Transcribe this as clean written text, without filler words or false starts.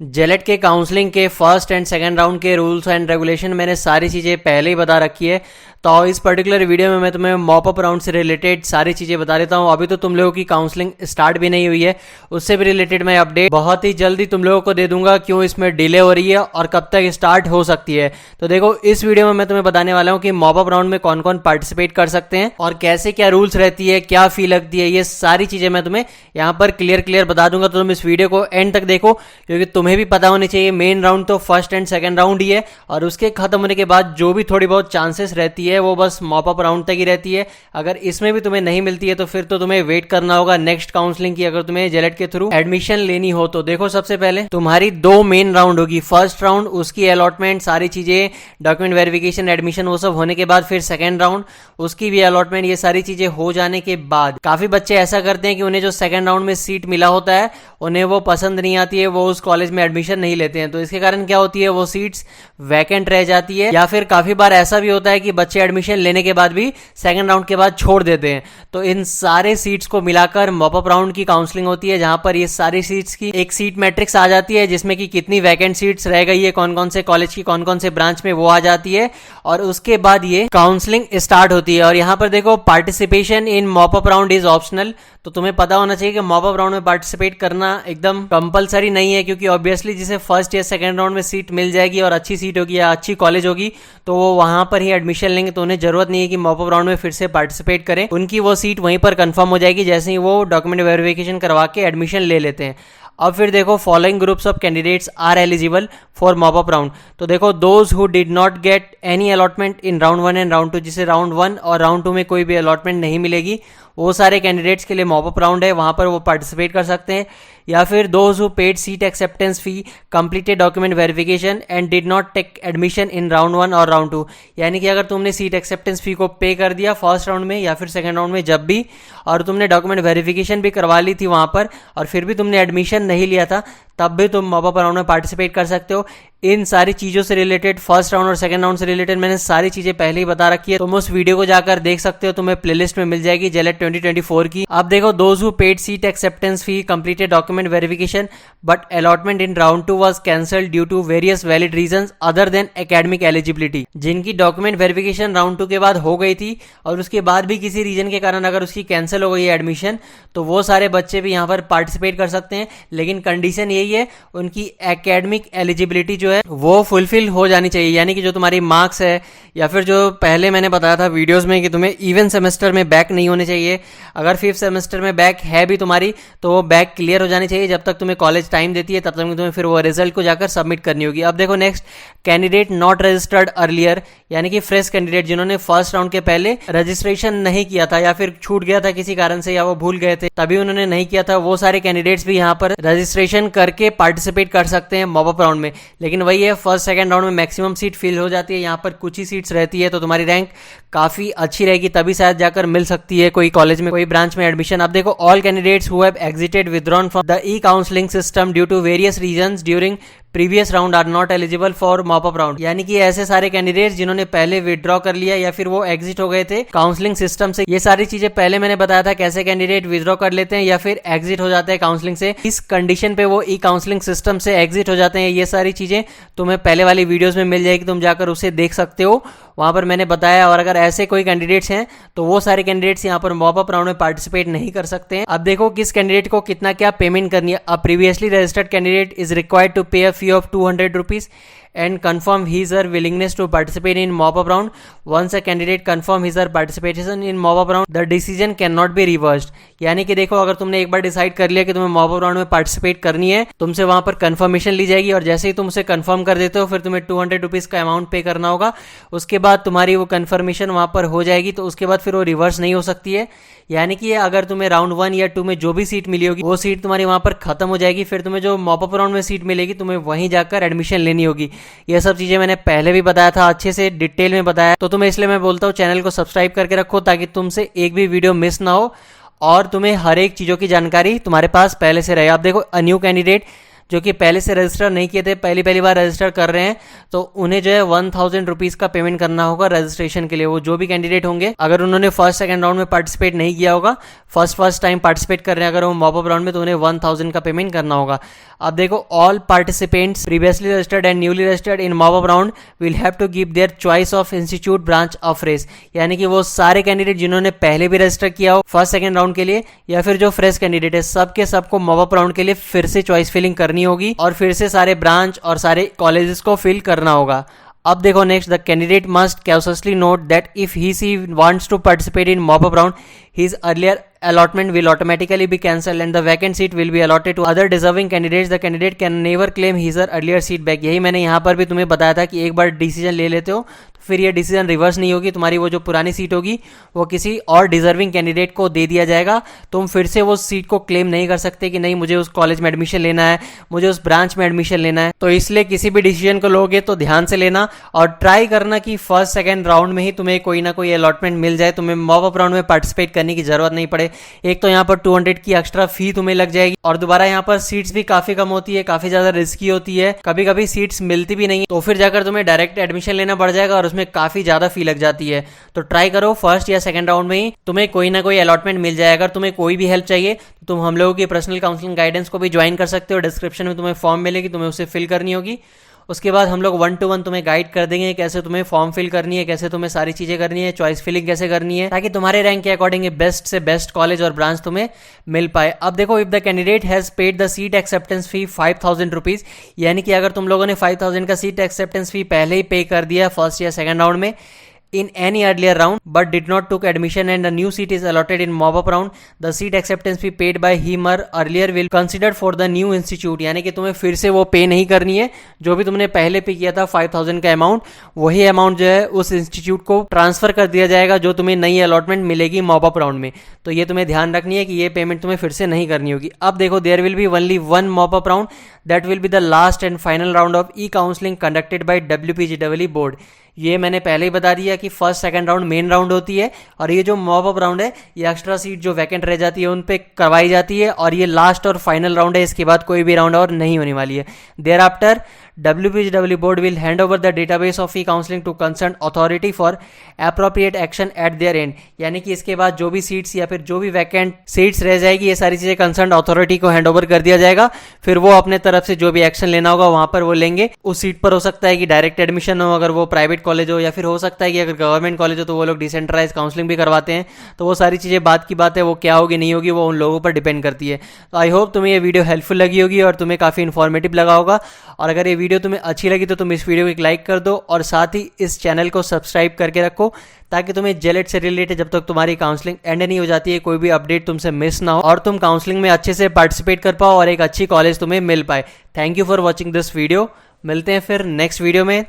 जेलेट के काउंसलिंग के first and second round के रूल्स एंड रेगुलेशन मैंने सारी चीज़ें पहले ही बता रखी है। तो इस पर्टिकुलर वीडियो में मैं तुम्हें मॉपअप राउंड से रिलेटेड सारी चीज़ें बता देता हूँ। अभी तो तुम लोगों की काउंसलिंग स्टार्ट भी नहीं हुई है, उससे भी रिलेटेड मैं अपडेट बहुत ही जल्दी तुम लोगों को दे दूंगा, क्यों इसमें डिले हो रही है और कब तक स्टार्ट हो सकती है। तो देखो, इस वीडियो में मैं तुम्हें बताने वाला हूँ कि मॉपअप राउंड में कौन कौन पार्टिसिपेट कर सकते हैं और कैसे क्या रूल्स रहती है, क्या फी लगती है, ये सारी चीज़ें मैं तुम्हें यहाँ पर क्लियर बता दूंगा। तो तुम इस वीडियो को एंड तक देखो, क्योंकि तुम्हें भी पता होनी चाहिए मेन राउंड तो फर्स्ट एंड सेकंड राउंड ही है, और उसके खत्म होने के बाद जो भी थोड़ी बहुत चांसेस रहती है वो बस मॉपअप राउंड तक ही रहती है। अगर इसमें भी तुम्हें नहीं मिलती है तो फिर तो तुम्हें वेट करना होगा नेक्स्ट काउंसलिंग की, अगर तुम्हें जेलेट के थ्रू एडमिशन लेनी हो तो। देखो, सबसे पहले तुम्हारी दो मेन राउंड होगी। फर्स्ट राउंड उसकी अलॉटमेंट, सारी चीजें, डॉक्यूमेंट वेरिफिकेशन, एडमिशन, वो सब होने के बाद फिर सेकंड राउंड उसकी भी अलॉटमेंट, ये सारी चीजें हो जाने के बाद काफी बच्चे ऐसा करते हैं कि उन्हें जो सेकंड राउंड में सीट मिला होता है उन्हें वो पसंद नहीं आती है, वो उस कॉलेज में एडमिशन नहीं लेते हैं। तो इसके कारण क्या होती है, वो सीट्स वैकेंट रह जाती है, या फिर काफी बार ऐसा भी होता है कि बच्चे एडमिशन लेने के बाद भी सेकंड राउंड के बाद छोड़ देते हैं। तो इन सारे सीट्स को मिलाकर मॉपअप राउंड की काउंसलिंग होती है, जहां पर ये सारी सीट्स की एक सीट मैट्रिक्स आ जाती है, जिसमें कि कितनी वैकेंट सीट्स रह गई है, कौन कौन से कॉलेज की, कौन कौन से ब्रांच में, वो आ जाती है। और उसके बाद ये काउंसलिंग स्टार्ट होती है। और यहाँ पर देखो, participation in mop up round is optional. तो तुम्हें पता होना चाहिए कि मॉपअप राउंड में पार्टिसिपेट करना एकदम कंपलसरी नहीं है, क्योंकि ऑब्वियसली जिसे फर्स्ट या सेकंड राउंड में सीट मिल जाएगी और अच्छी सीट होगी या अच्छी कॉलेज होगी तो वो वहां पर ही एडमिशन लेंगे, तो उन्हें जरूरत नहीं है कि मॉपअप राउंड में फिर से पार्टिसिपेट करें। उनकी वो सीट वहीं पर कंफर्म हो जाएगी जैसे ही वो डॉक्यूमेंट वेरिफिकेशन करवा के एडमिशन ले लेते हैं। अब फिर देखो, following groups of candidates are eligible for mop up round. तो देखो, those who did not get any allotment in round 1 and round 2, जिसे राउंड 1 और राउंड 2 में कोई भी अलॉटमेंट नहीं मिलेगी, वो सारे कैंडिडेट्स के लिए मॉपअप राउंड है, वहां पर वो पार्टिसिपेट कर सकते हैं। या फिर those who paid seat acceptance fee, completed document verification and did not take admission in round 1 और राउंड 2। यानी कि अगर तुमने सीट एक्सेप्टेंस फी को पे कर दिया फर्स्ट राउंड में या फिर सेकंड राउंड में जब भी, और तुमने डॉक्यूमेंट वेरिफिकेशन भी करवा ली थी वहां पर, और फिर भी तुमने एडमिशन नहीं लिया था, तब भी तुम मॉपअप राउंड में पार्टिसिपेट कर सकते हो। इन सारी चीजों से रिलेटेड, फर्स्ट राउंड और सेकंड राउंड से रिलेटेड मैंने सारी चीजें पहले ही बता रखी है, तुम उस वीडियो को जाकर देख सकते हो, तुम्हें प्लेलिस्ट में मिल जाएगी जेलेट 2024 की। अब देखो, those who paid seat acceptance fee, completed document verification but allotment in round 2 was cancelled due to various valid reasons other than academic eligibility. जिनकी डॉक्यूमेंट वेरिफिकेशन राउंड 2 के बाद हो गई थी और उसके बाद भी किसी रीजन के कारण अगर उसकी कैंसिल हो गई है एडमिशन, तो वो सारे बच्चे भी यहाँ पर पार्टिसिपेट कर सकते हैं। लेकिन कंडीशन यही है, उनकी एकेडमिक एलिजिबिलिटी जो है वो फुलफिल हो जानी चाहिए। यानी कि जो तुम्हारी मार्क्स है, या फिर जो पहले मैंने बताया था वीडियोस में कि तुम्हें इवन सेमेस्टर में बैक नहीं होने चाहिए, अगर 5th सेमेस्टर में बैक है भी तुम्हारी तो वो बैक क्लियर हो जानी चाहिए। जब तक तुम्हें कॉलेज टाइम देती है तब तक तुम्हें फिर वो रिजल्ट को जाकर सबमिट करनी होगी। अब देखो, next, candidate not registered earlier, यानी कि फ्रेश कैंडिडेट जिन्होंने फर्स्ट राउंड के पहले रजिस्ट्रेशन नहीं किया था या फिर छूट गया था किसी कारण से, या वो भूल गए थे तभी उन्होंने नहीं किया था, वो सारे कैंडिडेट्स भी यहाँ पर रजिस्ट्रेशन करके पार्टिसिपेट कर सकते हैं मॉपअप राउंड में। लेकिन वही है, फर्स्ट सेकंड राउंड में मैक्सिमम सीट फिल हो जाती है, यहाँ पर कुछ ही सीट्स रहती है, तो तुम्हारी रैंक काफी अच्छी रहेगी, तभी शायद जाकर मिल सकती है कोई कॉलेज में, कोई ब्रांच में एडमिशन। अब देखो, all candidates who have exited withdrawn from the e counselling system due to various reasons during previous round are not eligible for mop up round. यानी कि ऐसे सारे कैंडिडेट्स जिन्होंने पहले विड्रॉ कर लिया या फिर वो एग्जिट हो गए थे काउंसलिंग सिस्टम से, ये सारी चीजें पहले मैंने बताया था कैसे कैंडिडेट विड्रॉ कर लेते हैं या फिर एग्जिट हो जाते हैं काउंसलिंग से, इस कंडीशन पे वो ई काउंसलिंग सिस्टम से एग्जिट हो जाते हैं। ये सारी चीजें तुम्हें पहले वाली वीडियोस में मिल जाएगी, तुम जाकर उसे देख सकते हो, वहां पर मैंने बताया। और अगर ऐसे कोई कैंडिडेट्स हैं तो वो सारे कैंडिडेट्स यहाँ पर मॉपअप राउंड में पार्टिसिपेट नहीं कर सकते हैं। अब देखो, किस कैंडिडेट को कितना क्या पेमेंट करनी है। A previously registered candidate is required to pay a fee of 200 rupees and confirm his or willingness to participate in mop-up round. Once a candidate confirm his or participation in mop-up round, the decision cannot be reversed. यानी कि देखो, अगर तुमने एक बार decide कर लिया कि तुम्हें मॉपअप राउंड में पार्टिसिपेट करनी है, तुमसे वहां पर कंफर्मेशन ली जाएगी, और जैसे ही तुम उसे कंफर्म कर देते हो फिर तुम्हें 200 रुपीज का अमाउंट पे करना होगा। उसके बाद तुम्हारी वो कंफर्मेशन वहां पर हो जाएगी, तो उसके बाद फिर वो रिवर्स नहीं हो सकती है। यानी कि अगर तुम्हें राउंड 1 या 2 में जो भी सीट मिली होगी वो सीट तुम्हारी वहां पर खत्म हो जाएगी, फिर तुम्हें जो मॉपअप राउंड में सीट मिलेगी तुम्हें वहीं जाकर एडमिशन लेनी होगी। ये सब चीजें मैंने पहले भी बताया था, अच्छे से डिटेल में बताया, तो तुम्हें इसलिए मैं बोलता हूँ चैनल को सब्सक्राइब करके रखो ताकि तुमसे एक भी वीडियो मिस ना हो और तुम्हें हर एक चीजों की जानकारी तुम्हारे पास पहले से रहे। आप देखो, अ न्यू कैंडिडेट जो कि पहले से रजिस्टर नहीं किए थे, पहली बार रजिस्टर कर रहे हैं, तो उन्हें जो है 1000 रुपीज़ का पेमेंट करना होगा रजिस्ट्रेशन के लिए। वो जो भी कैंडिडेट होंगे, अगर उन्होंने फर्स्ट सेकंड राउंड में पार्टिसिपेट नहीं किया होगा, फर्स्ट टाइम पार्टिसिपेट कर रहे हैं अगर वो मॉपअप राउंड में, तो उन्हें 1000 का पेमेंट करना होगा। अब देखो, all participants previously registered and newly registered in mop up round will have to give their choice of institute branch of race. यानी कि वो सारे कैंडिडेट जिन्होंने पहले भी रजिस्टर किया हो फर्स्ट सेकंड राउंड के लिए, या फिर जो फ्रेश कैंडिडेट है, सबके सबको मॉपअप राउंड के लिए फिर से चॉइस फिलिंग करनी होगी और फिर से सारे ब्रांच और सारे कॉलेजेस को फिल करना होगा। अब देखो next, the candidate must cautiously note that if he wants to participate in mop-up round, his earlier allotment will automatically be cancelled and the vacant seat will be allotted to other deserving candidates. The candidate can never claim his or earlier seat back. यही मैंने यहाँ पर भी तुम्हें बताया था कि एक बार डिसीजन ले लेते हो तो फिर ये डिसीजन रिवर्स नहीं होगी, तुम्हारी वो जो पुरानी सीट होगी वो किसी और डिजर्विंग कैंडिडेट को दे दिया जाएगा। तुम फिर से वो सीट को क्लेम नहीं कर सकते कि नहीं मुझे उस कॉलेज में एडमिशन लेना है, मुझे उस ब्रांच में एडमिशन लेना है। तो इसलिए किसी भी डिसीजन को लोगे तो ध्यान से लेना और ट्राई करना कि फर्स्ट सेकंड राउंड में ही तुम्हें कोई ना कोई अलॉटमेंट मिल जाए, तुम्हें मॉपअप राउंड में पार्टिसिपेट करने की जरूरत नहीं पड़े। एक तो यहाँ पर 200 की एक्स्ट्रा फी तुम्हें लग जाएगी और दोबारा यहाँ पर सीट्स भी काफी कम होती है, काफी ज्यादा रिस्की होती है, कभी कभी सीट्स मिलती भी नहीं, तो फिर जाकर तुम्हें डायरेक्ट एडमिशन लेना पड़ जाएगा और उसमें काफी ज्यादा फी लग जाती है। तो ट्राई करो फर्स्ट या सेकंड राउंड में ही तुम्हें कोई ना कोई अलॉटमेंट मिल जाए। अगर तुम्हें कोई भी हेल्प चाहिए तो तुम हम लोगों की पर्सनल काउंसलिंग गाइडेंस को भी ज्वाइन कर सकते हो। डिस्क्रिप्शन में तुम्हें फॉर्म मिलेगी, तुम्हें उसे फिल करनी होगी। उसके बाद हम लोग 1-to-1 तुम्हें गाइड कर देंगे कैसे तुम्हें फॉर्म फिल करनी है, कैसे तुम्हें सारी चीजें करनी है, चॉइस फिलिंग कैसे करनी है, ताकि तुम्हारे रैंक के अकॉर्डिंग बेस्ट से बेस्ट कॉलेज और ब्रांच तुम्हें मिल पाए। अब देखो, if the candidate has paid the seat acceptance fee 5000 rupees, यानी कि अगर तुम लोगों ने 5000 का सीट एक्सेप्टेंस फी पहले ही पे कर दिया फर्स्ट या सेकंड राउंड में in any earlier round but did not took admission and a new seat is allotted in mop-up round, the seat acceptance fee paid by him or earlier will considered for the new institute। यानी कि तुम्हें फिर से वो पे नहीं करनी है, जो भी तुमने पहले पे किया था 5000 का अमाउंट, वही अमाउंट जो है उस इंस्टीट्यूट को ट्रांसफर कर दिया जाएगा जो तुम्हें नई अलॉटमेंट मिलेगी मॉपअप राउंड में। तो ये तुम्हें ध्यान रखनी है कि ये पेमेंट तुम्हें फिर से नहीं करनी होगी। अब देखो, there will be only one mop up round that will be the last and final round of e counselling conducted by WPGEE board. ये मैंने पहले ही बता दिया कि first second round main round होती है और ये जो मॉपअप राउंड है ये एक्स्ट्रा सीट जो वैकेंट रह जाती है उन पे करवाई जाती है और ये लास्ट और फाइनल राउंड है। इसके बाद कोई भी राउंड और नहीं होने वाली है। There after WPGEE board will hand over the database of e counselling to concern authority for appropriate action at their end. यानी कि इसके बाद जो भी सीट्स या फिर जो भी वैकेंट सीट्स रह जाएगी, ये सारी चीजें कंसर्न अथॉरिटी को हैंड ओवर कर दिया जाएगा। फिर वो अपने तरफ से जो भी एक्शन लेना होगा वहां पर वो लेंगे। उस सीट पर हो सकता है कि डायरेक्ट एडमिशन हो अगर वो प्राइवेट कॉलेज हो, या फिर हो सकता है कि अगर गवर्नमेंट कॉलेज हो तो वो लोग डिसेंट्रलाइज काउंसलिंग भी करवाते हैं। तो वो सारी चीजें बात की बात है, वो क्या होगी नहीं होगी वो उन लोगों पर डिपेंड करती है। तो आई होप तुम्हें ये वीडियो हेल्पफुल लगी होगी और तुम्हें काफी इन्फॉर्मेटिव लगा होगा। और अगर ये वीडियो तुम्हें अच्छी लगी तो तुम इस वीडियो को एक लाइक कर दो और साथ ही इस चैनल को सब्सक्राइब करके रखो, ताकि तुम्हें जेलेट से रिलेटेड जब तक तुम्हारी काउंसलिंग एंड नहीं हो जाती है कोई भी अपडेट तुमसे मिस ना हो और तुम काउंसलिंग में अच्छे से पार्टिसिपेट कर पाओ और एक अच्छी कॉलेज तुम्हें मिल पाए। Thank you for watching this video. मिलते हैं फिर नेक्स्ट वीडियो में।